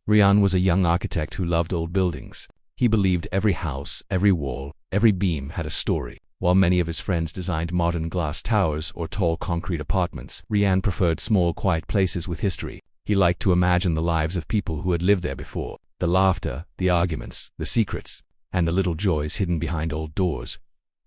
Rian was a young architect who loved old buildings. He believed every house, every wall, every beam had a story. While many of his friends designed modern glass towers or tall concrete apartments, Rian preferred small, quiet places with history. He liked to imagine the lives of people who had lived there before, the laughter, the arguments, the secrets, and the little joys hidden behind old doors.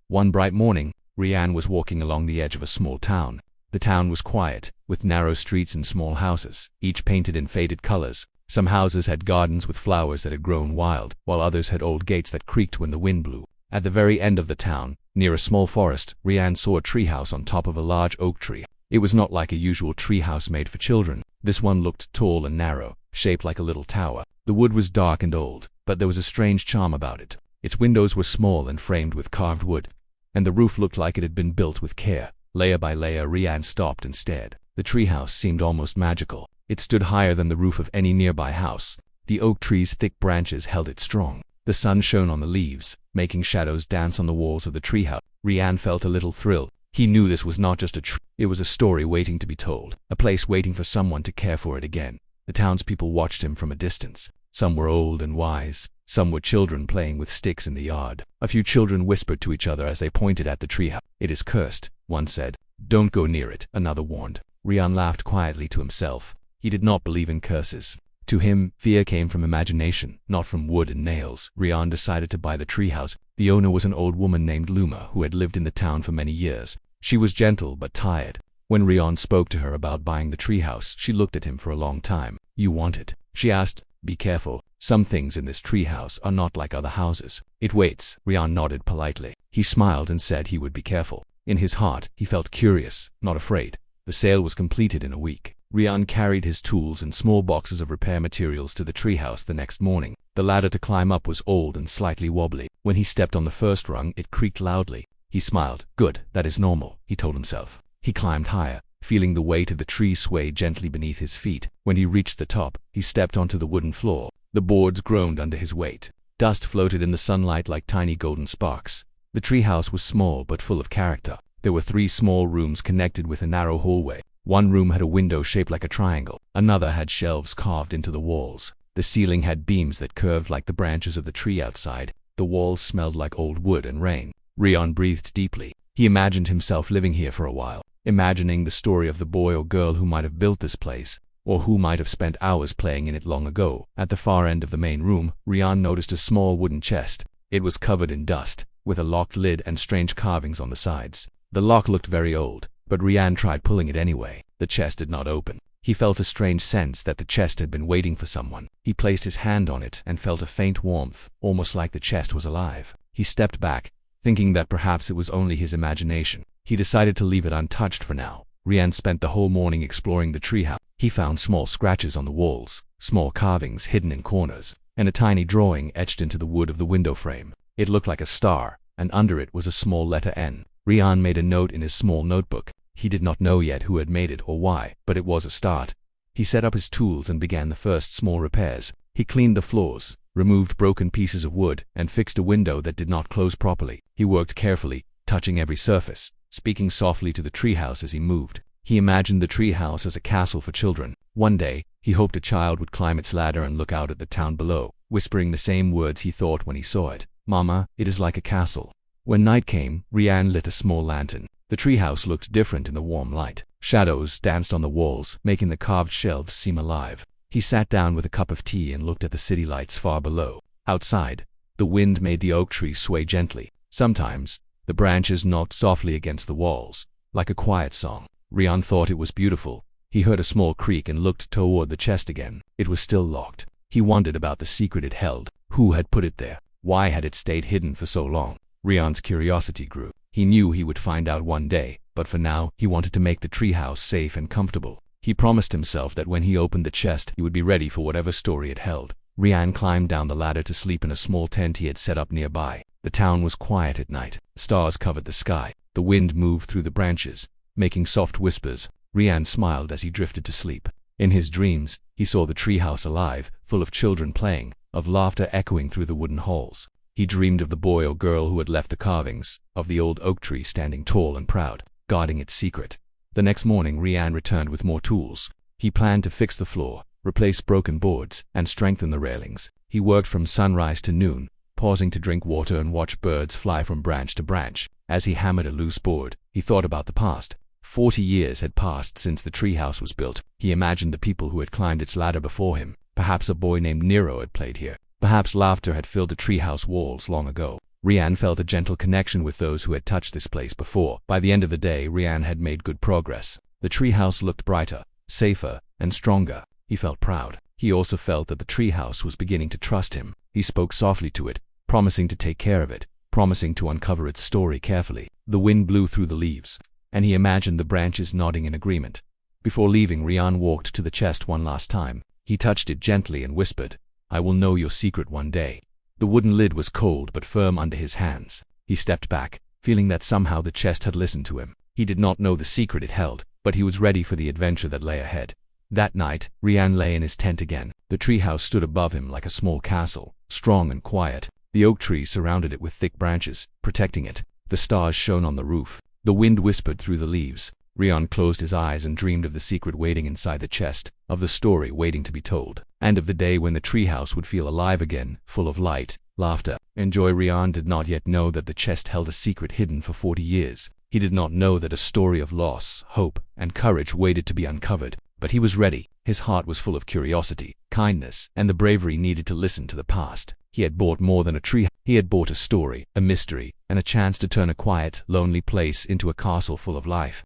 One bright morning, Rian was walking along the edge of a small town. The town was quiet, with narrow streets and small houses, each painted in faded colors. Some houses had gardens with flowers that had grown wild, while others had old gates that creaked when the wind blew. At the very end of the town, near a small forest, Rian saw a treehouse on top of a large oak tree. It was not like a usual treehouse made for children. This one looked tall and narrow, shaped like a little tower. The wood was dark and old, but there was a strange charm about it. Its windows were small and framed with carved wood, and the roof looked like it had been built with care. Layer by layer, Rian stopped and stared. The treehouse seemed almost magical. It stood higher than the roof of any nearby house. The oak tree's thick branches held it strong. The sun shone on the leaves, making shadows dance on the walls of the treehouse. Rian felt a little thrill. He knew this was not just a tree. It was a story waiting to be told, a place waiting for someone to care for it again. The townspeople watched him from a distance. Some were old and wise. Some were children playing with sticks in the yard. A few children whispered to each other as they pointed at the treehouse. "It is cursed," one said. "Don't go near it," another warned. Rian laughed quietly to himself. He did not believe in curses. To him, fear came from imagination, not from wood and nails. Rian decided to buy the treehouse. The owner was an old woman named Luma who had lived in the town for many years. She was gentle but tired. When Rian spoke to her about buying the treehouse, she looked at him for a long time. "You want it?" she asked. "Be careful. Some things in this treehouse are not like other houses. It waits." Rian nodded politely. He smiled and said he would be careful. In his heart, he felt curious, not afraid. The sale was completed in a week. Rian carried his tools and small boxes of repair materials to the treehouse the next morning. The ladder to climb up was old and slightly wobbly. When he stepped on the first rung, it creaked loudly. He smiled. "Good, that is normal," he told himself. He climbed higher, feeling the weight of the tree sway gently beneath his feet. When he reached the top, he stepped onto the wooden floor. The boards groaned under his weight. Dust floated in the sunlight like tiny golden sparks. The treehouse was small but full of character. There were 3 small rooms connected with a narrow hallway. One room had a window shaped like a triangle. Another had shelves carved into the walls. The ceiling had beams that curved like the branches of the tree outside. The walls smelled like old wood and rain. Rian breathed deeply. He imagined himself living here for a while, imagining the story of the boy or girl who might have built this place, or who might have spent hours playing in it long ago. At the far end of the main room, Rian noticed a small wooden chest. It was covered in dust, with a locked lid and strange carvings on the sides. The lock looked very old, but Rian tried pulling it anyway. The chest did not open. He felt a strange sense that the chest had been waiting for someone. He placed his hand on it and felt a faint warmth, almost like the chest was alive. He stepped back, thinking that perhaps it was only his imagination. He decided to leave it untouched for now. Rian spent the whole morning exploring the treehouse. He found small scratches on the walls, small carvings hidden in corners, and a tiny drawing etched into the wood of the window frame. It looked like a star, and under it was a small letter N. Rian made a note in his small notebook. He did not know yet who had made it or why, but it was a start. He set up his tools and began the first small repairs. He cleaned the floors, removed broken pieces of wood, and fixed a window that did not close properly. He worked carefully, touching every surface, speaking softly to the treehouse as he moved. He imagined the treehouse as a castle for children. One day, he hoped a child would climb its ladder and look out at the town below, whispering the same words he thought when he saw it. "Mama, it is like a castle." When night came, Rian lit a small lantern. The treehouse looked different in the warm light. Shadows danced on the walls, making the carved shelves seem alive. He sat down with a cup of tea and looked at the city lights far below. Outside, the wind made the oak tree sway gently. Sometimes, the branches knocked softly against the walls, like a quiet song. Rian thought it was beautiful. He heard a small creak and looked toward the chest again. It was still locked. He wondered about the secret it held. Who had put it there? Why had it stayed hidden for so long? Rian's curiosity grew. He knew he would find out one day, but for now, he wanted to make the treehouse safe and comfortable. He promised himself that when he opened the chest, he would be ready for whatever story it held. Rian climbed down the ladder to sleep in a small tent he had set up nearby. The town was quiet at night. Stars covered the sky. The wind moved through the branches, making soft whispers. Rian smiled as he drifted to sleep. In his dreams, he saw the treehouse alive, full of children playing, of laughter echoing through the wooden halls. He dreamed of the boy or girl who had left the carvings, of the old oak tree standing tall and proud, guarding its secret. The next morning, Rian returned with more tools. He planned to fix the floor, replace broken boards, and strengthen the railings. He worked from sunrise to noon, pausing to drink water and watch birds fly from branch to branch. As he hammered a loose board, he thought about the past. 40 years had passed since the treehouse was built. He imagined the people who had climbed its ladder before him. Perhaps a boy named Nero had played here. Perhaps laughter had filled the treehouse walls long ago. Rian felt a gentle connection with those who had touched this place before. By the end of the day, Rian had made good progress. The treehouse looked brighter, safer, and stronger. He felt proud. He also felt that the treehouse was beginning to trust him. He spoke softly to it, promising to take care of it, promising to uncover its story carefully. The wind blew through the leaves, and he imagined the branches nodding in agreement. Before leaving, Rian walked to the chest one last time. He touched it gently and whispered, "I will know your secret one day." The wooden lid was cold but firm under his hands. He stepped back, feeling that somehow the chest had listened to him. He did not know the secret it held, but he was ready for the adventure that lay ahead. That night, Rian lay in his tent again. The treehouse stood above him like a small castle, strong and quiet. The oak trees surrounded it with thick branches, protecting it. The stars shone on the roof. The wind whispered through the leaves. Rian closed his eyes and dreamed of the secret waiting inside the chest, of the story waiting to be told, and of the day when the treehouse would feel alive again, full of light, laughter, and joy. Rian did not yet know that the chest held a secret hidden for 40 years. He did not know that a story of loss, hope, and courage waited to be uncovered. But he was ready. His heart was full of curiosity, kindness, and the bravery needed to listen to the past. He had bought more than a tree. He had bought a story, a mystery, and a chance to turn a quiet, lonely place into a castle full of life.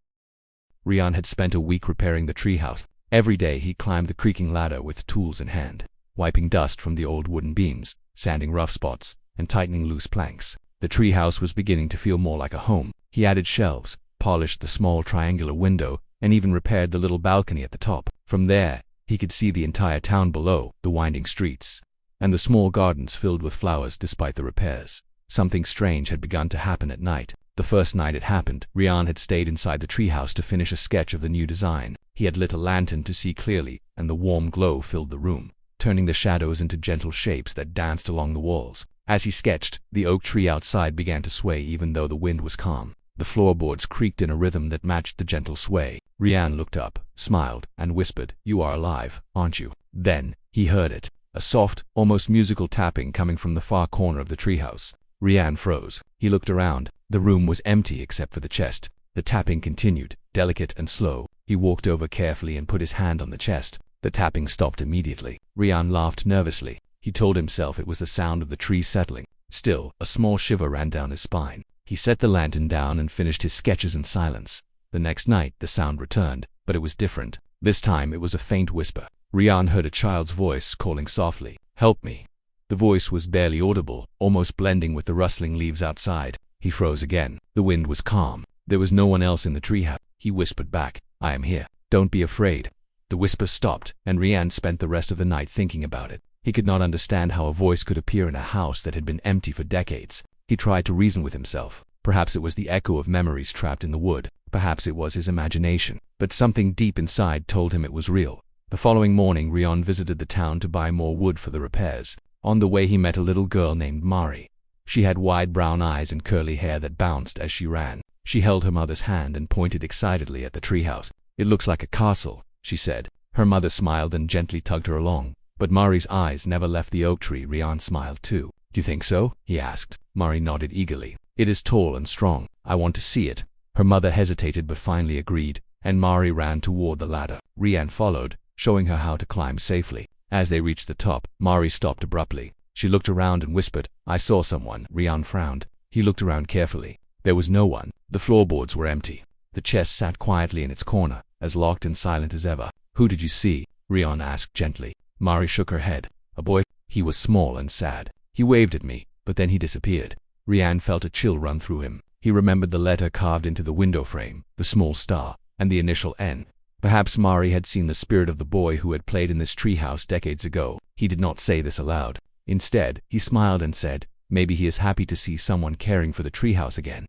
Rian had spent a week repairing the treehouse. Every day he climbed the creaking ladder with tools in hand, wiping dust from the old wooden beams, sanding rough spots, and tightening loose planks. The treehouse was beginning to feel more like a home. He added shelves, polished the small triangular window, and even repaired the little balcony at the top. From there, he could see the entire town below, the winding streets, and the small gardens filled with flowers despite the repairs. Something strange had begun to happen at night. The first night it happened, Rian had stayed inside the treehouse to finish a sketch of the new design. He had lit a lantern to see clearly, and the warm glow filled the room, turning the shadows into gentle shapes that danced along the walls. As he sketched, the oak tree outside began to sway even though the wind was calm. The floorboards creaked in a rhythm that matched the gentle sway. Rian looked up, smiled, and whispered, "You are alive, aren't you?" Then, he heard it, a soft, almost musical tapping coming from the far corner of the treehouse. Rian froze. He looked around. The room was empty except for the chest. The tapping continued, delicate and slow. He walked over carefully and put his hand on the chest. The tapping stopped immediately. Rian laughed nervously. He told himself it was the sound of the tree settling. Still, a small shiver ran down his spine. He set the lantern down and finished his sketches in silence. The next night, the sound returned, but it was different. This time, it was a faint whisper. Rian heard a child's voice calling softly, "Help me." The voice was barely audible, almost blending with the rustling leaves outside. He froze again. The wind was calm. There was no one else in the treehouse. He whispered back, "I am here. Don't be afraid." The whisper stopped, and Rian spent the rest of the night thinking about it. He could not understand how a voice could appear in a house that had been empty for decades. He tried to reason with himself. Perhaps it was the echo of memories trapped in the wood. Perhaps it was his imagination. But something deep inside told him it was real. The following morning, Rian visited the town to buy more wood for the repairs. On the way, he met a little girl named Mari. She had wide brown eyes and curly hair that bounced as she ran. She held her mother's hand and pointed excitedly at the treehouse. "It looks like a castle," she said. Her mother smiled and gently tugged her along. But Mari's eyes never left the oak tree. Rian smiled too. "Do you think so?" he asked. Mari nodded eagerly. "It is tall and strong. I want to see it." Her mother hesitated but finally agreed, and Mari ran toward the ladder. Rian followed, showing her how to climb safely. As they reached the top, Mari stopped abruptly. She looked around and whispered, "I saw someone." Rian frowned. He looked around carefully. There was no one. The floorboards were empty. The chest sat quietly in its corner, as locked and silent as ever. "Who did you see?" Rian asked gently. Mari shook her head. "A boy. He was small and sad. He waved at me, but then he disappeared." Rian felt a chill run through him. He remembered the letter carved into the window frame, the small star, and the initial N. Perhaps Mari had seen the spirit of the boy who had played in this treehouse decades ago. He did not say this aloud. Instead, he smiled and said, "Maybe he is happy to see someone caring for the treehouse again."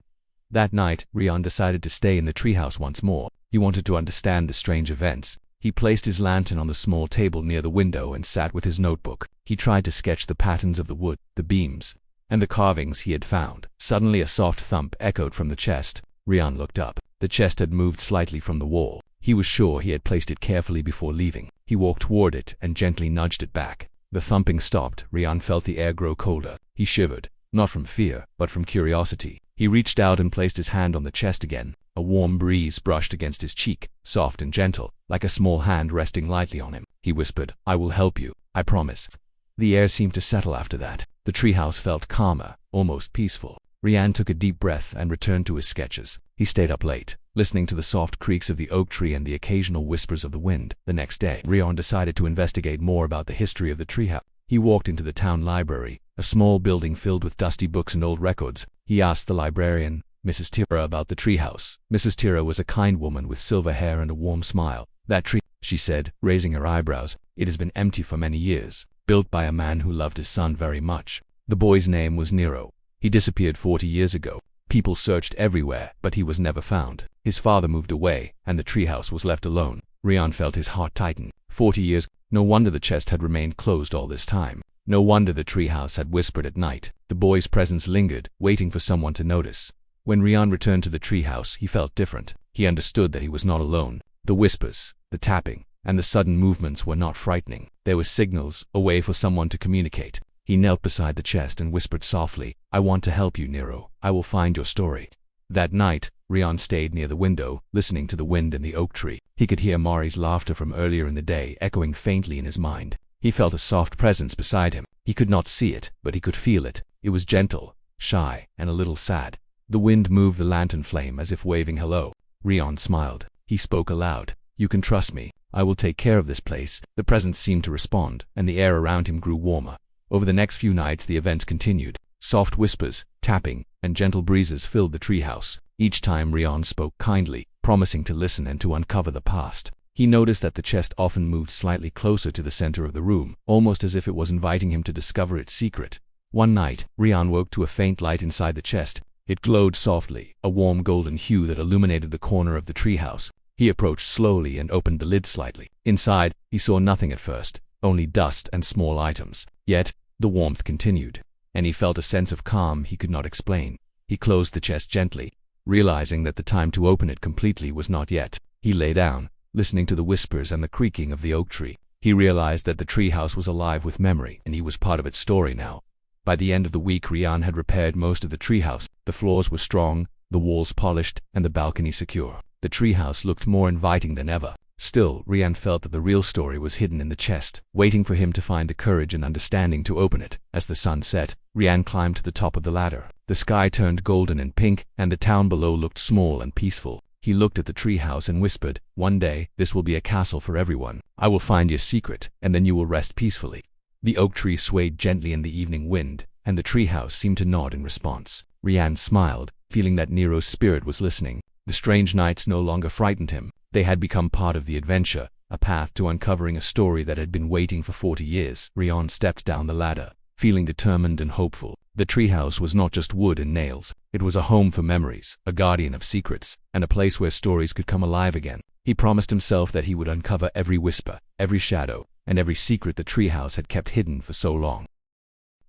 That night, Rian decided to stay in the treehouse once more. He wanted to understand the strange events. He placed his lantern on the small table near the window and sat with his notebook. He tried to sketch the patterns of the wood, the beams, and the carvings he had found. Suddenly a soft thump echoed from the chest. Rian looked up. The chest had moved slightly from the wall. He was sure he had placed it carefully before leaving. He walked toward it and gently nudged it back. The thumping stopped. Rian felt the air grow colder. He shivered, not from fear, but from curiosity. He reached out and placed his hand on the chest again. A warm breeze brushed against his cheek, soft and gentle, like a small hand resting lightly on him. He whispered, "I will help you, I promise." The air seemed to settle after that. The treehouse felt calmer, almost peaceful. Rian took a deep breath and returned to his sketches. He stayed up late, listening to the soft creaks of the oak tree and the occasional whispers of the wind. The next day, Rian decided to investigate more about the history of the treehouse. He walked into the town library, a small building filled with dusty books and old records. He asked the librarian, Mrs. Tira, about the treehouse. Mrs. Tira was a kind woman with silver hair and a warm smile. "That tree," she said, raising her eyebrows, "it has been empty for many years. Built by a man who loved his son very much. The boy's name was Nero. He disappeared 40 years ago. People searched everywhere, but he was never found. His father moved away, and the treehouse was left alone." Rian felt his heart tighten. 40 years. No wonder the chest had remained closed all this time. No wonder the treehouse had whispered at night. The boy's presence lingered, waiting for someone to notice. When Rian returned to the treehouse, he felt different. He understood that he was not alone. The whispers, the tapping, and the sudden movements were not frightening. They were signals, a way for someone to communicate. He knelt beside the chest and whispered softly, "I want to help you, Nero. I will find your story." That night, Rian stayed near the window, listening to the wind in the oak tree. He could hear Mari's laughter from earlier in the day echoing faintly in his mind. He felt a soft presence beside him. He could not see it, but he could feel it. It was gentle, shy, and a little sad. The wind moved the lantern flame as if waving hello. Rian smiled. He spoke aloud, "You can trust me. I will take care of this place." The presence seemed to respond, and the air around him grew warmer. Over the next few nights the events continued. Soft whispers, tapping, and gentle breezes filled the treehouse. Each time Rian spoke kindly, promising to listen and to uncover the past. He noticed that the chest often moved slightly closer to the center of the room, almost as if it was inviting him to discover its secret. One night, Rian woke to a faint light inside the chest. It glowed softly, a warm golden hue that illuminated the corner of the treehouse. He approached slowly and opened the lid slightly. Inside, he saw nothing at first, only dust and small items. Yet, the warmth continued, and he felt a sense of calm he could not explain. He closed the chest gently, realizing that the time to open it completely was not yet. He lay down, listening to the whispers and the creaking of the oak tree. He realized that the treehouse was alive with memory, and he was part of its story now. By the end of the week, Rian had repaired most of the treehouse. The floors were strong, the walls polished, and the balcony secure. The treehouse looked more inviting than ever. Still, Rian felt that the real story was hidden in the chest, waiting for him to find the courage and understanding to open it. As the sun set, Rian climbed to the top of the ladder. The sky turned golden and pink, and the town below looked small and peaceful. He looked at the treehouse and whispered, "One day, this will be a castle for everyone. I will find your secret, and then you will rest peacefully." The oak tree swayed gently in the evening wind, and the treehouse seemed to nod in response. Rian smiled, feeling that Nero's spirit was listening. The strange nights no longer frightened him. They had become part of the adventure, a path to uncovering a story that had been waiting for 40 years. Rian stepped down the ladder, feeling determined and hopeful. The treehouse was not just wood and nails. It was a home for memories, a guardian of secrets, and a place where stories could come alive again. He promised himself that he would uncover every whisper, every shadow, and every secret the treehouse had kept hidden for so long.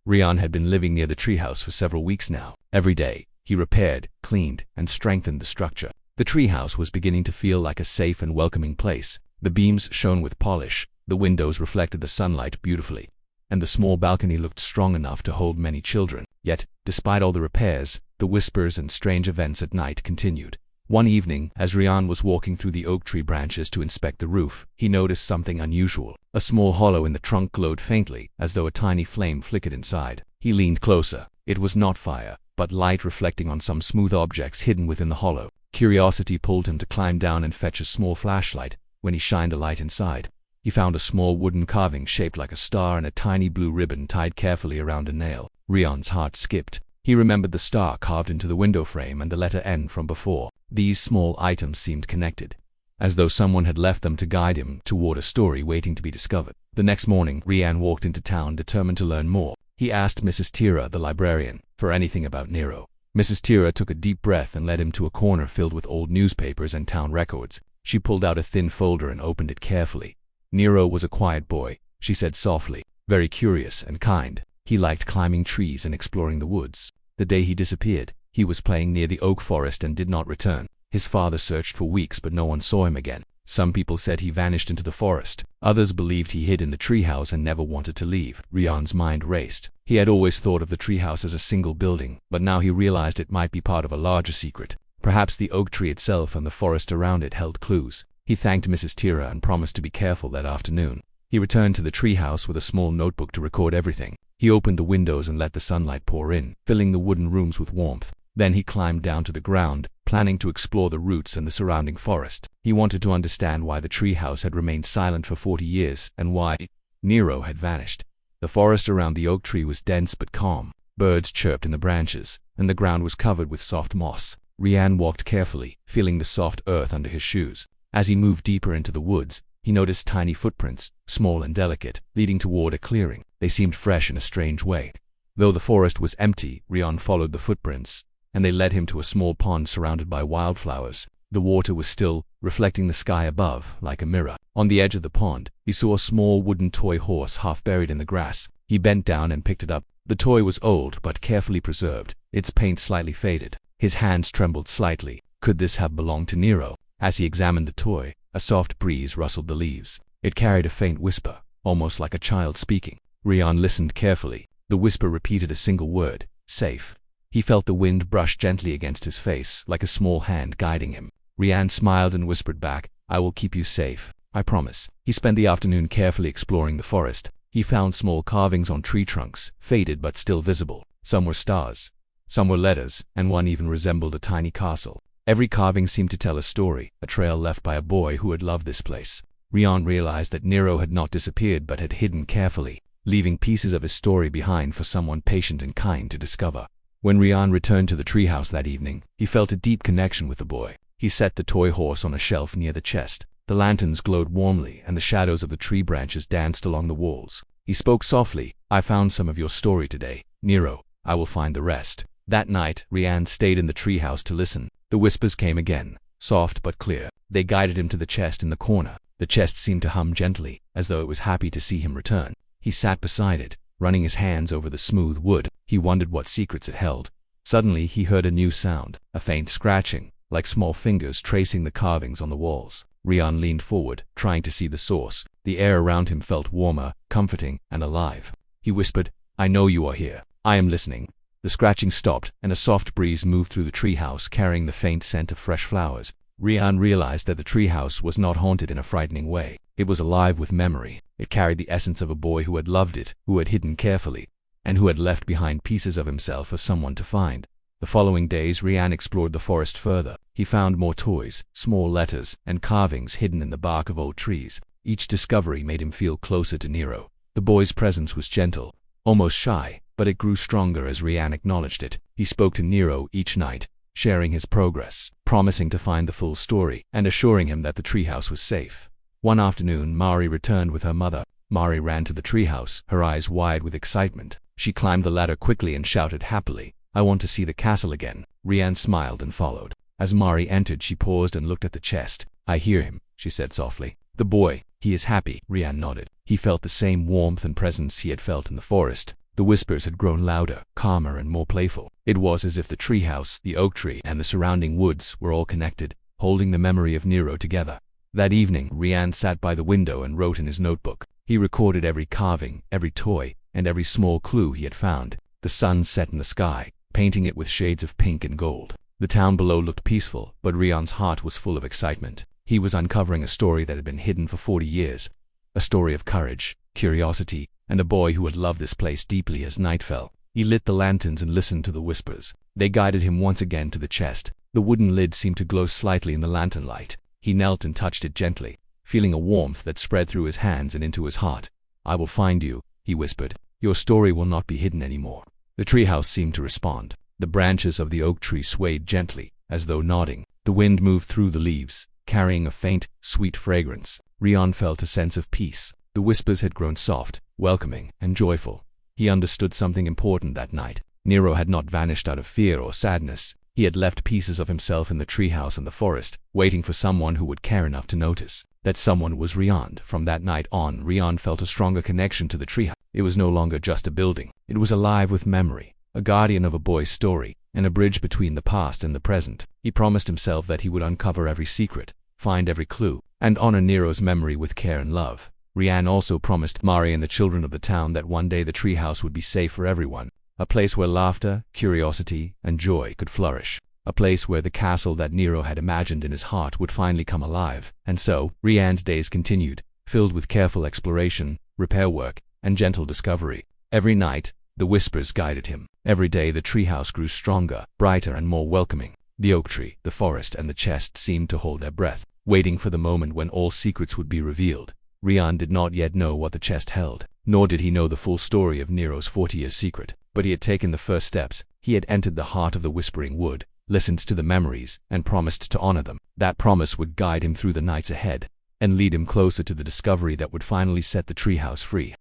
Rian had been living near the treehouse for several weeks now. Every day, he repaired, cleaned, and strengthened the structure. The treehouse was beginning to feel like a safe and welcoming place. The beams shone with polish, the windows reflected the sunlight beautifully, and the small balcony looked strong enough to hold many children. Yet, despite all the repairs, the whispers and strange events at night continued. One evening, as Rian was walking through the oak tree branches to inspect the roof, he noticed something unusual. A small hollow in the trunk glowed faintly, as though a tiny flame flickered inside. He leaned closer. It was not fire, but light reflecting on some smooth objects hidden within the hollow. Curiosity pulled him to climb down and fetch a small flashlight. When he shined a light inside, he found a small wooden carving shaped like a star and a tiny blue ribbon tied carefully around a nail. Rian's heart skipped. He remembered the star carved into the window frame and the letter N from before. These small items seemed connected, as though someone had left them to guide him toward a story waiting to be discovered. The next morning, Rian walked into town determined to learn more. He asked Mrs. Tira, the librarian, for anything about Nero. Mrs. Tira took a deep breath and led him to a corner filled with old newspapers and town records. She pulled out a thin folder and opened it carefully. Nero was a quiet boy, she said softly, very curious and kind. He liked climbing trees and exploring the woods. The day he disappeared, he was playing near the oak forest and did not return. His father searched for weeks, but no one saw him again. Some people said he vanished into the forest. Others believed he hid in the treehouse and never wanted to leave. Rian's mind raced. He had always thought of the treehouse as a single building, but now he realized it might be part of a larger secret. Perhaps the oak tree itself and the forest around it held clues. He thanked Mrs. Tira and promised to be careful that afternoon. He returned to the treehouse with a small notebook to record everything. He opened the windows and let the sunlight pour in, filling the wooden rooms with warmth. Then he climbed down to the ground, planning to explore the roots and the surrounding forest. He wanted to understand why the treehouse had remained silent for 40 years and why Nero had vanished. The forest around the oak tree was dense but calm. Birds chirped in the branches, and the ground was covered with soft moss. Rian walked carefully, feeling the soft earth under his shoes. As he moved deeper into the woods, he noticed tiny footprints, small and delicate, leading toward a clearing. They seemed fresh in a strange way. Though the forest was empty, Rian followed the footprints, and they led him to a small pond surrounded by wildflowers. The water was still, reflecting the sky above, like a mirror. On the edge of the pond, he saw a small wooden toy horse half buried in the grass. He bent down and picked it up. The toy was old but carefully preserved, its paint slightly faded. His hands trembled slightly. Could this have belonged to Nero? As he examined the toy, a soft breeze rustled the leaves. It carried a faint whisper, almost like a child speaking. Rian listened carefully. The whisper repeated a single word: safe. He felt the wind brush gently against his face, like a small hand guiding him. Rian smiled and whispered back, I will keep you safe, I promise. He spent the afternoon carefully exploring the forest. He found small carvings on tree trunks, faded but still visible. Some were stars, some were letters, and one even resembled a tiny castle. Every carving seemed to tell a story, a trail left by a boy who had loved this place. Rian realized that Nero had not disappeared but had hidden carefully, leaving pieces of his story behind for someone patient and kind to discover. When Rian returned to the treehouse that evening, he felt a deep connection with the boy. He set the toy horse on a shelf near the chest. The lanterns glowed warmly, and the shadows of the tree branches danced along the walls. He spoke softly, I found some of your story today, Nero. I will find the rest. That night, Rian stayed in the treehouse to listen. The whispers came again, soft but clear. They guided him to the chest in the corner. The chest seemed to hum gently, as though it was happy to see him return. He sat beside it, running his hands over the smooth wood. He wondered what secrets it held. Suddenly, he heard a new sound, a faint scratching, like small fingers tracing the carvings on the walls. Rian leaned forward, trying to see the source. The air around him felt warmer, comforting, and alive. He whispered, I know you are here. I am listening. The scratching stopped, and a soft breeze moved through the treehouse, carrying the faint scent of fresh flowers. Rian realized that the treehouse was not haunted in a frightening way. It was alive with memory. It carried the essence of a boy who had loved it, who had hidden carefully, and who had left behind pieces of himself for someone to find. The following days, Rian explored the forest further. He found more toys, small letters, and carvings hidden in the bark of old trees. Each discovery made him feel closer to Nero. The boy's presence was gentle, almost shy, but it grew stronger as Rian acknowledged it. He spoke to Nero each night, sharing his progress, promising to find the full story, and assuring him that the treehouse was safe. One afternoon, Mari returned with her mother. Mari ran to the treehouse, her eyes wide with excitement. She climbed the ladder quickly and shouted happily, I want to see the castle again. Rian smiled and followed. As Mari entered, she paused and looked at the chest. I hear him, she said softly. The boy, he is happy. Rian nodded. He felt the same warmth and presence he had felt in the forest. The whispers had grown louder, calmer, and more playful. It was as if the treehouse, the oak tree, and the surrounding woods were all connected, holding the memory of Nero together. That evening, Rian sat by the window and wrote in his notebook. He recorded every carving, every toy, and every small clue he had found. The sun set in the sky, painting it with shades of pink and gold. The town below looked peaceful, but Rian's heart was full of excitement. He was uncovering a story that had been hidden for 40 years. A story of courage, curiosity, and a boy who had loved this place deeply as night fell. He lit the lanterns and listened to the whispers. They guided him once again to the chest. The wooden lid seemed to glow slightly in the lantern light. He knelt and touched it gently, feeling a warmth that spread through his hands and into his heart. I will find you, he whispered. Your story will not be hidden anymore. The treehouse seemed to respond. The branches of the oak tree swayed gently, as though nodding. The wind moved through the leaves, carrying a faint, sweet fragrance. Rian felt a sense of peace. The whispers had grown soft, welcoming, and joyful. He understood something important that night. Nero had not vanished out of fear or sadness. He had left pieces of himself in the treehouse and the forest, waiting for someone who would care enough to notice. That someone was Rian. From that night on, Rian felt a stronger connection to the treehouse. It was no longer just a building. It was alive with memory, a guardian of a boy's story, and a bridge between the past and the present. He promised himself that he would uncover every secret, find every clue, and honor Nero's memory with care and love. Rian also promised Mari and the children of the town that one day the treehouse would be safe for everyone, a place where laughter, curiosity, and joy could flourish, a place where the castle that Nero had imagined in his heart would finally come alive. And so, Rian's days continued, filled with careful exploration, repair work, and gentle discovery. Every night, the whispers guided him. Every day the treehouse grew stronger, brighter, and more welcoming. The oak tree, the forest, and the chest seemed to hold their breath, waiting for the moment when all secrets would be revealed. Rian did not yet know what the chest held, nor did he know the full story of Nero's 40-year secret. But he had taken the first steps. He had entered the heart of the Whispering Wood, listened to the memories, and promised to honor them. That promise would guide him through the nights ahead, and lead him closer to the discovery that would finally set the treehouse free.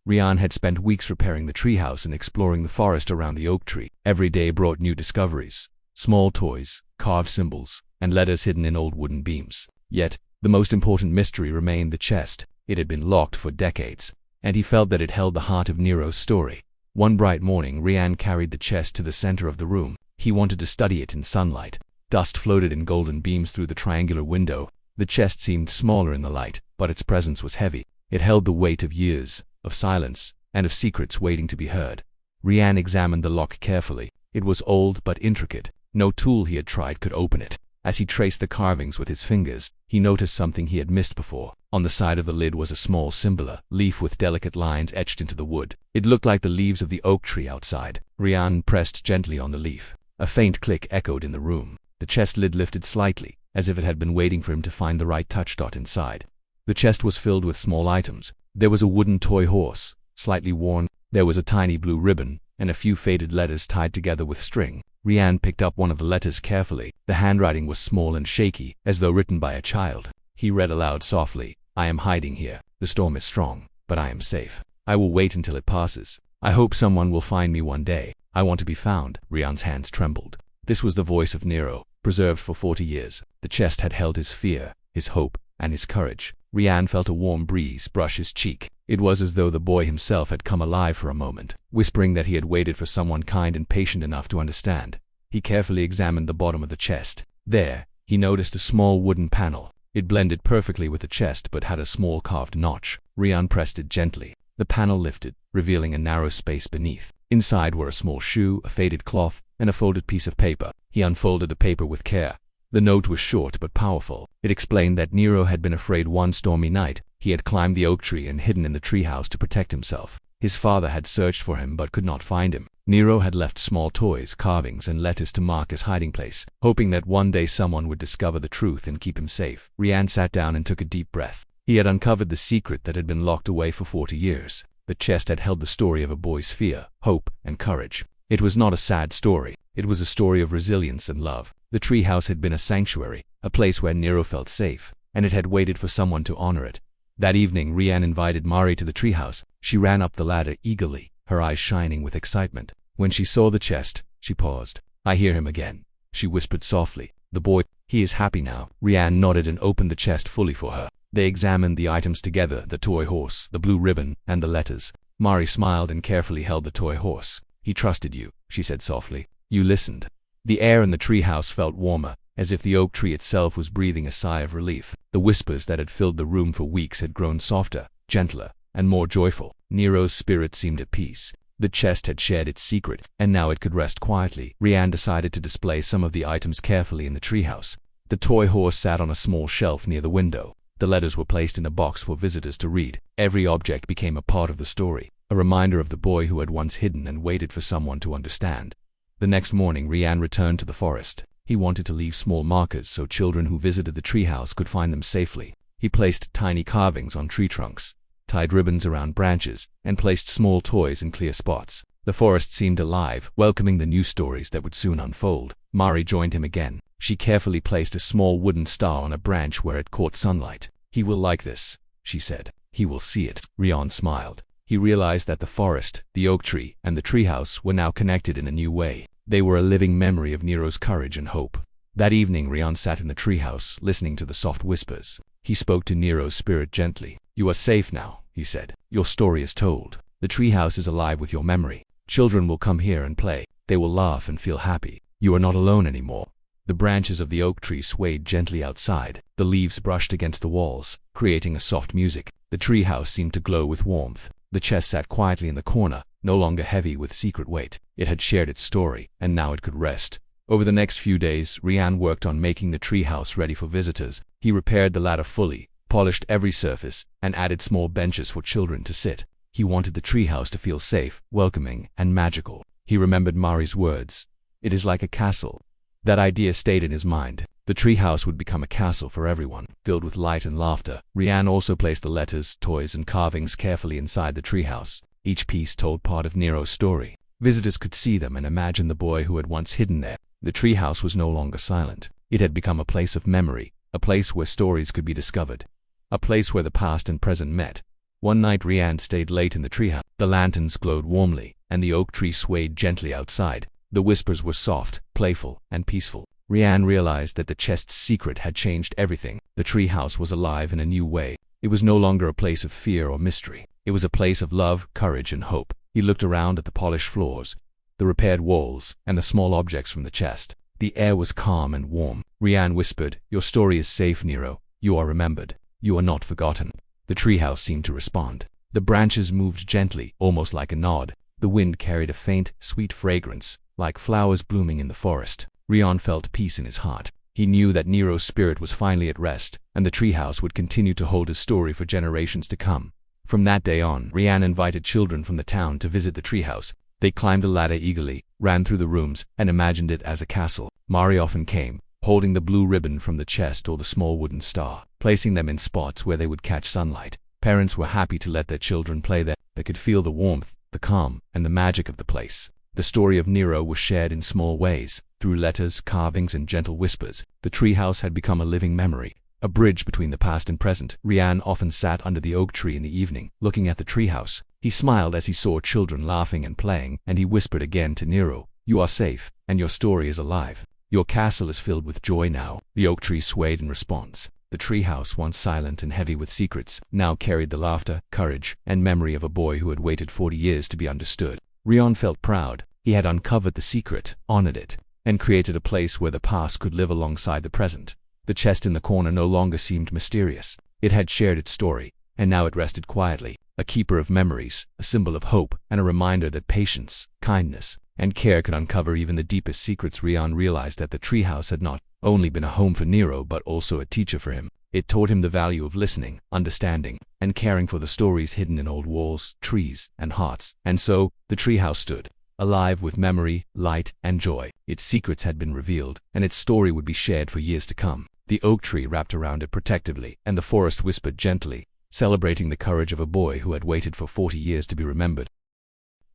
Rian had spent weeks repairing the treehouse and exploring the forest around the oak tree. Every day brought new discoveries, small toys, carved symbols, and letters hidden in old wooden beams. Yet, the most important mystery remained the chest. It had been locked for decades, and he felt that it held the heart of Nero's story. One bright morning, Rian carried the chest to the center of the room. He wanted to study it in sunlight. Dust floated in golden beams through the triangular window. The chest seemed smaller in the light, but its presence was heavy. It held the weight of years, of silence, and of secrets waiting to be heard. Rian examined the lock carefully. It was old but intricate. No tool he had tried could open it. As he traced the carvings with his fingers, he noticed something he had missed before. On the side of the lid was a small symbol, leaf with delicate lines etched into the wood. It looked like the leaves of the oak tree outside. Rian pressed gently on the leaf. A faint click echoed in the room. The chest lid lifted slightly, as if it had been waiting for him to find the right touch dot inside. The chest was filled with small items. There was a wooden toy horse, slightly worn. There was a tiny blue ribbon, and a few faded letters tied together with string. Rian picked up one of the letters carefully. The handwriting was small and shaky, as though written by a child. He read aloud softly, "I am hiding here. The storm is strong, but I am safe. I will wait until it passes. I hope someone will find me one day. I want to be found." Rian's hands trembled. This was the voice of Nero, preserved for 40 years. The chest had held his fear, his hope, and his courage. Rian felt a warm breeze brush his cheek. It was as though the boy himself had come alive for a moment, whispering that he had waited for someone kind and patient enough to understand. He carefully examined the bottom of the chest. There, he noticed a small wooden panel. It blended perfectly with the chest but had a small carved notch. Rian pressed it gently. The panel lifted, revealing a narrow space beneath. Inside were a small shoe, a faded cloth, and a folded piece of paper. He unfolded the paper with care. The note was short but powerful. It explained that Nero had been afraid one stormy night. He had climbed the oak tree and hidden in the treehouse to protect himself. His father had searched for him but could not find him. Nero had left small toys, carvings, and letters to mark his hiding place, hoping that one day someone would discover the truth and keep him safe. Rian sat down and took a deep breath. He had uncovered the secret that had been locked away for 40 years. The chest had held the story of a boy's fear, hope, and courage. It was not a sad story. It was a story of resilience and love. The treehouse had been a sanctuary, a place where Nero felt safe, and it had waited for someone to honor it. That evening, Rian invited Mari to the treehouse. She ran up the ladder eagerly, her eyes shining with excitement. When she saw the chest, she paused. "I hear him again," she whispered softly. "The boy, he is happy now." Rian nodded and opened the chest fully for her. They examined the items together, the toy horse, the blue ribbon, and the letters. Mari smiled and carefully held the toy horse. "He trusted you," she said softly. "You listened." The air in the treehouse felt warmer, as if the oak tree itself was breathing a sigh of relief. The whispers that had filled the room for weeks had grown softer, gentler, and more joyful. Nero's spirit seemed at peace. The chest had shared its secret, and now it could rest quietly. Rian decided to display some of the items carefully in the treehouse. The toy horse sat on a small shelf near the window. The letters were placed in a box for visitors to read. Every object became a part of the story, a reminder of the boy who had once hidden and waited for someone to understand. The next morning, Rian returned to the forest. He wanted to leave small markers so children who visited the treehouse could find them safely. He placed tiny carvings on tree trunks, tied ribbons around branches, and placed small toys in clear spots. The forest seemed alive, welcoming the new stories that would soon unfold. Mari joined him again. She carefully placed a small wooden star on a branch where it caught sunlight. "He will like this," she said. "He will see it." Rian smiled. He realized that the forest, the oak tree, and the treehouse were now connected in a new way. They were a living memory of Nero's courage and hope. That evening, Rian sat in the treehouse, listening to the soft whispers. He spoke to Nero's spirit gently. "You are safe now," he said. "Your story is told. The treehouse is alive with your memory. Children will come here and play. They will laugh and feel happy. You are not alone anymore." The branches of the oak tree swayed gently outside. The leaves brushed against the walls, creating a soft music. The treehouse seemed to glow with warmth. The chest sat quietly in the corner, no longer heavy with secret weight. It had shared its story, and now it could rest. Over the next few days, Rian worked on making the treehouse ready for visitors. He repaired the ladder fully, polished every surface, and added small benches for children to sit. He wanted the treehouse to feel safe, welcoming, and magical. He remembered Mari's words, "It is like a castle." That idea stayed in his mind. The treehouse would become a castle for everyone, filled with light and laughter. Rian also placed the letters, toys, and carvings carefully inside the treehouse. Each piece told part of Nero's story. Visitors could see them and imagine the boy who had once hidden there. The treehouse was no longer silent. It had become a place of memory, a place where stories could be discovered, a place where the past and present met. One night Rian stayed late in the treehouse. The lanterns glowed warmly, and the oak tree swayed gently outside. The whispers were soft, playful, and peaceful. Rian realized that the chest's secret had changed everything. The treehouse was alive in a new way. It was no longer a place of fear or mystery. It was a place of love, courage, and hope. He looked around at the polished floors, the repaired walls, and the small objects from the chest. The air was calm and warm. Rian whispered, "Your story is safe, Nero. You are remembered. You are not forgotten." The treehouse seemed to respond. The branches moved gently, almost like a nod. The wind carried a faint, sweet fragrance, like flowers blooming in the forest. Rian felt peace in his heart. He knew that Nero's spirit was finally at rest, and the treehouse would continue to hold his story for generations to come. From that day on, Rian invited children from the town to visit the treehouse. They climbed the ladder eagerly, ran through the rooms, and imagined it as a castle. Mari often came, holding the blue ribbon from the chest or the small wooden star, placing them in spots where they would catch sunlight. Parents were happy to let their children play there. They could feel the warmth, the calm, and the magic of the place. The story of Nero was shared in small ways, through letters, carvings, and gentle whispers. The treehouse had become a living memory, a bridge between the past and present. Rian often sat under the oak tree in the evening, looking at the treehouse. He smiled as he saw children laughing and playing, and he whispered again to Nero, "You are safe, and your story is alive. Your castle is filled with joy now." The oak tree swayed in response. The treehouse, once silent and heavy with secrets, now carried the laughter, courage, and memory of a boy who had waited 40 years to be understood. Rian felt proud. He had uncovered the secret, honored it, and created a place where the past could live alongside the present. The chest in the corner no longer seemed mysterious. It had shared its story, and now it rested quietly, a keeper of memories, a symbol of hope, and a reminder that patience, kindness, and care could uncover even the deepest secrets. Rian realized that the treehouse had not only been a home for Nero but also a teacher for him. It taught him the value of listening, understanding, and caring for the stories hidden in old walls, trees, and hearts. And so, the treehouse stood, alive with memory, light, and joy. Its secrets had been revealed, and its story would be shared for years to come. The oak tree wrapped around it protectively, and the forest whispered gently, celebrating the courage of a boy who had waited for 40 years to be remembered.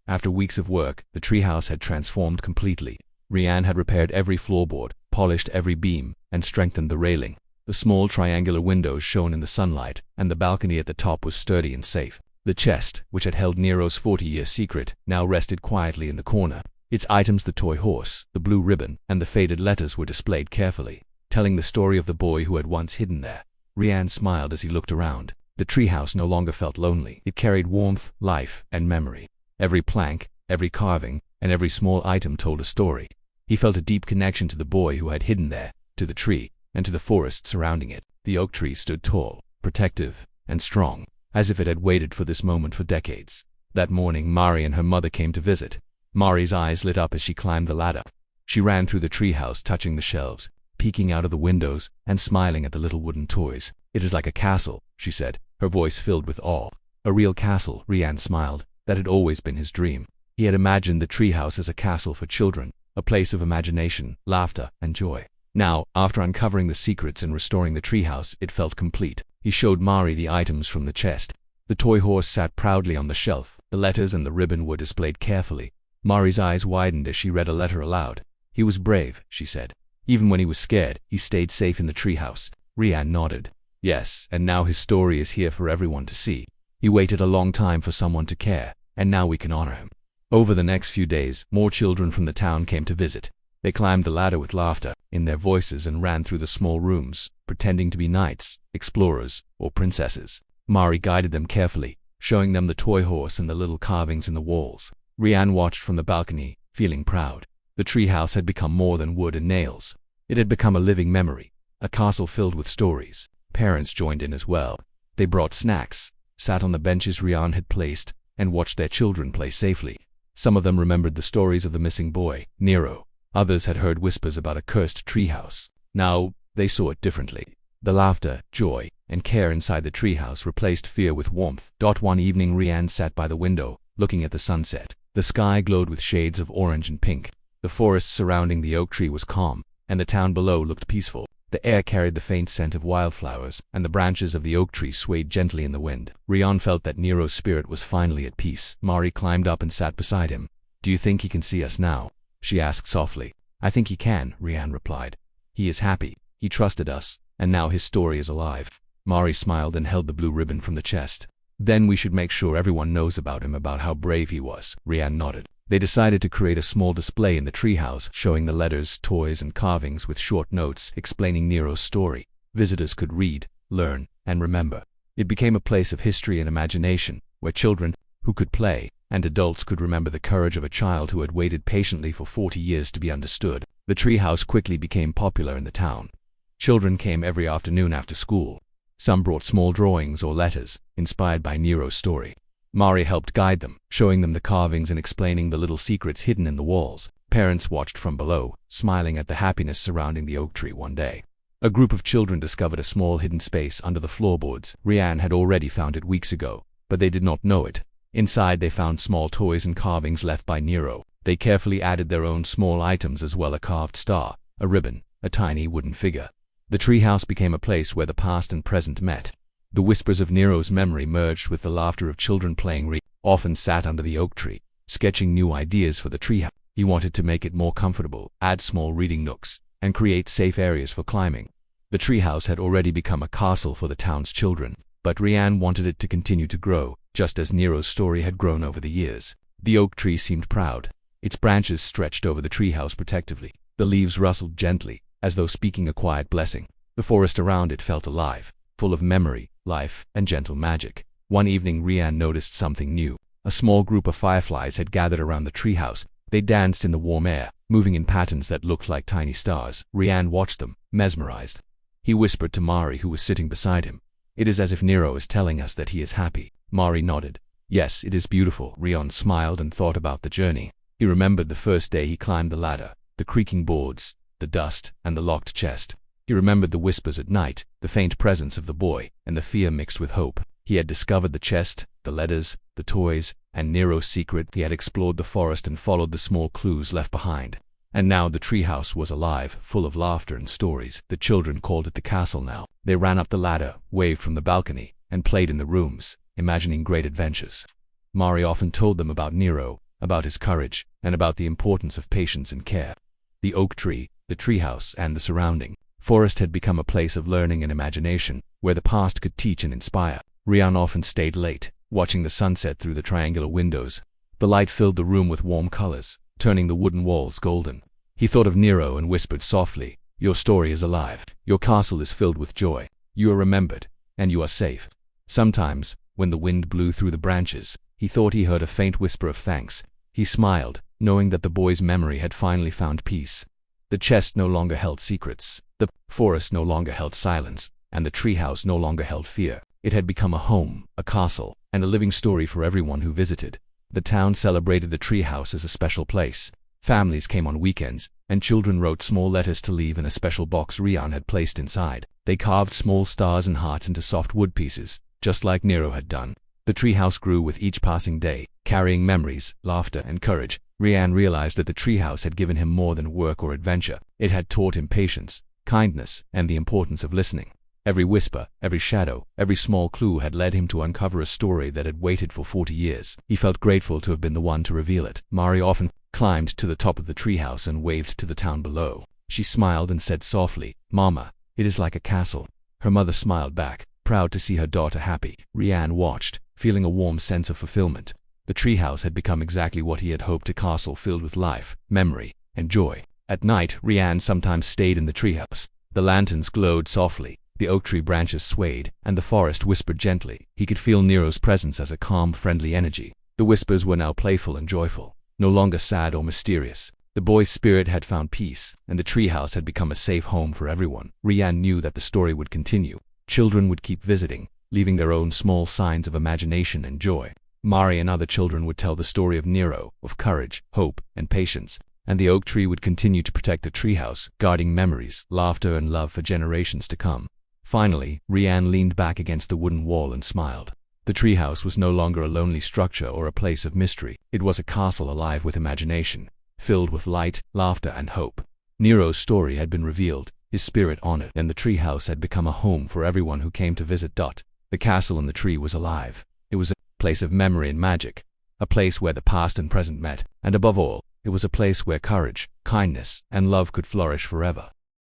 After weeks of work, the treehouse had transformed completely. Rian had repaired every floorboard, polished every beam, and strengthened the railing. The small triangular windows shone in the sunlight, and the balcony at the top was sturdy and safe. The chest, which had held Nero's 40-year secret, now rested quietly in the corner. Its items, the toy horse, the blue ribbon, and the faded letters, were displayed carefully, telling the story of the boy who had once hidden there. Rian smiled as he looked around. The treehouse no longer felt lonely. It carried warmth, life, and memory. Every plank, every carving, and every small item told a story. He felt a deep connection to the boy who had hidden there, to the tree, and to the forest surrounding it. The oak tree stood tall, protective, and strong, as if it had waited for this moment for decades. That morning, Mari and her mother came to visit. Mari's eyes lit up as she climbed the ladder. She ran through the treehouse, touching the shelves, peeking out of the windows, and smiling at the little wooden toys. "It is like a castle," she said, her voice filled with awe. A real castle, Rian smiled. That had always been his dream. He had imagined the treehouse as a castle for children, a place of imagination, laughter, and joy. Now, after uncovering the secrets and restoring the treehouse, it felt complete. He showed Mari the items from the chest. The toy horse sat proudly on the shelf. The letters and the ribbon were displayed carefully. Mari's eyes widened as she read a letter aloud. "He was brave," she said. "Even when he was scared, he stayed safe in the treehouse." Rian nodded. "Yes, and now his story is here for everyone to see. He waited a long time for someone to care, and now we can honor him." Over the next few days, more children from the town came to visit. They climbed the ladder with laughter in their voices and ran through the small rooms, pretending to be knights, explorers, or princesses. Mari guided them carefully, showing them the toy horse and the little carvings in the walls. Rian watched from the balcony, feeling proud. The treehouse had become more than wood and nails. It had become a living memory, a castle filled with stories. Parents joined in as well. They brought snacks, sat on the benches Rian had placed, and watched their children play safely. Some of them remembered the stories of the missing boy, Nero. Others had heard whispers about a cursed treehouse. Now, they saw it differently. The laughter, joy, and care inside the treehouse replaced fear with warmth. One evening Rian sat by the window, looking at the sunset. The sky glowed with shades of orange and pink. The forest surrounding the oak tree was calm, and the town below looked peaceful. The air carried the faint scent of wildflowers, and the branches of the oak tree swayed gently in the wind. Rian felt that Nero's spirit was finally at peace. Mari climbed up and sat beside him. "Do you think he can see us now?" she asked softly. "I think he can," Rian replied. "He is happy. He trusted us, and now his story is alive." Mari smiled and held the blue ribbon from the chest. "Then we should make sure everyone knows about him, about how brave he was." Rian nodded. They decided to create a small display in the treehouse, showing the letters, toys, and carvings with short notes explaining Nero's story. Visitors could read, learn, and remember. It became a place of history and imagination, where children, who could play, and adults could remember the courage of a child who had waited patiently for 40 years to be understood. The treehouse quickly became popular in the town. Children came every afternoon after school. Some brought small drawings or letters, inspired by Nero's story. Mari helped guide them, showing them the carvings and explaining the little secrets hidden in the walls. Parents watched from below, smiling at the happiness surrounding the oak tree. One day, a group of children discovered a small hidden space under the floorboards. Rian had already found it weeks ago, but they did not know it. Inside they found small toys and carvings left by Nero. They carefully added their own small items as well: a carved star, a ribbon, a tiny wooden figure. The treehouse became a place where the past and present met. The whispers of Nero's memory merged with the laughter of children playing. Rian often sat under the oak tree, sketching new ideas for the treehouse. He wanted to make it more comfortable, add small reading nooks, and create safe areas for climbing. The treehouse had already become a castle for the town's children, but Rian wanted it to continue to grow, just as Nero's story had grown over the years. The oak tree seemed proud. Its branches stretched over the treehouse protectively. The leaves rustled gently, as though speaking a quiet blessing. The forest around it felt alive, full of memory, life, and gentle magic. One evening Rian noticed something new. A small group of fireflies had gathered around the treehouse. They danced in the warm air, moving in patterns that looked like tiny stars. Rian watched them, mesmerized. He whispered to Mari, who was sitting beside him, "It is as if Nero is telling us that he is happy." Mari nodded. "Yes, it is beautiful." Rian smiled and thought about the journey. He remembered the first day he climbed the ladder, the creaking boards, the dust, and the locked chest. He remembered the whispers at night, the faint presence of the boy, and the fear mixed with hope. He had discovered the chest, the letters, the toys, and Nero's secret. He had explored the forest and followed the small clues left behind. And now the treehouse was alive, full of laughter and stories. The children called it the castle now. They ran up the ladder, waved from the balcony, and played in the rooms, imagining great adventures. Mari often told them about Nero, about his courage, and about the importance of patience and care. The oak tree, the treehouse, and the surrounding forest had become a place of learning and imagination, where the past could teach and inspire. Rian often stayed late, watching the sunset through the triangular windows. The light filled the room with warm colors, turning the wooden walls golden. He thought of Nero and whispered softly, "Your story is alive. Your castle is filled with joy. You are remembered, and you are safe." Sometimes, when the wind blew through the branches, he thought he heard a faint whisper of thanks. He smiled, knowing that the boy's memory had finally found peace. The chest no longer held secrets, the forest no longer held silence, and the treehouse no longer held fear. It had become a home, a castle, and a living story for everyone who visited. The town celebrated the treehouse as a special place. Families came on weekends, and children wrote small letters to leave in a special box Rian had placed inside. They carved small stars and hearts into soft wood pieces, just like Nero had done. The treehouse grew with each passing day, carrying memories, laughter, and courage. Rian realized that the treehouse had given him more than work or adventure. It had taught him patience, kindness, and the importance of listening. Every whisper, every shadow, every small clue had led him to uncover a story that had waited for 40 years. He felt grateful to have been the one to reveal it. Mari often climbed to the top of the treehouse and waved to the town below. She smiled and said softly, "Mama, it is like a castle." Her mother smiled back, proud to see her daughter happy. Rian watched, feeling a warm sense of fulfillment. The treehouse had become exactly what he had hoped: a castle filled with life, memory, and joy. At night, Rian sometimes stayed in the treehouse. The lanterns glowed softly, the oak tree branches swayed, and the forest whispered gently. He could feel Nero's presence as a calm, friendly energy. The whispers were now playful and joyful, no longer sad or mysterious. The boy's spirit had found peace, and the treehouse had become a safe home for everyone. Rian knew that the story would continue. Children would keep visiting, leaving their own small signs of imagination and joy. Mari and other children would tell the story of Nero, of courage, hope, and patience, and the oak tree would continue to protect the treehouse, guarding memories, laughter, and love for generations to come. Finally, Rian leaned back against the wooden wall and smiled. The treehouse was no longer a lonely structure or a place of mystery. It was a castle alive with imagination, filled with light, laughter, and hope. Nero's story had been revealed, his spirit honored, and the treehouse had become a home for everyone who came to visit. The castle in the tree was alive. It was a place of memory and magic, a place where the past and present met, and above all, it was a place where courage, kindness, and love could flourish forever.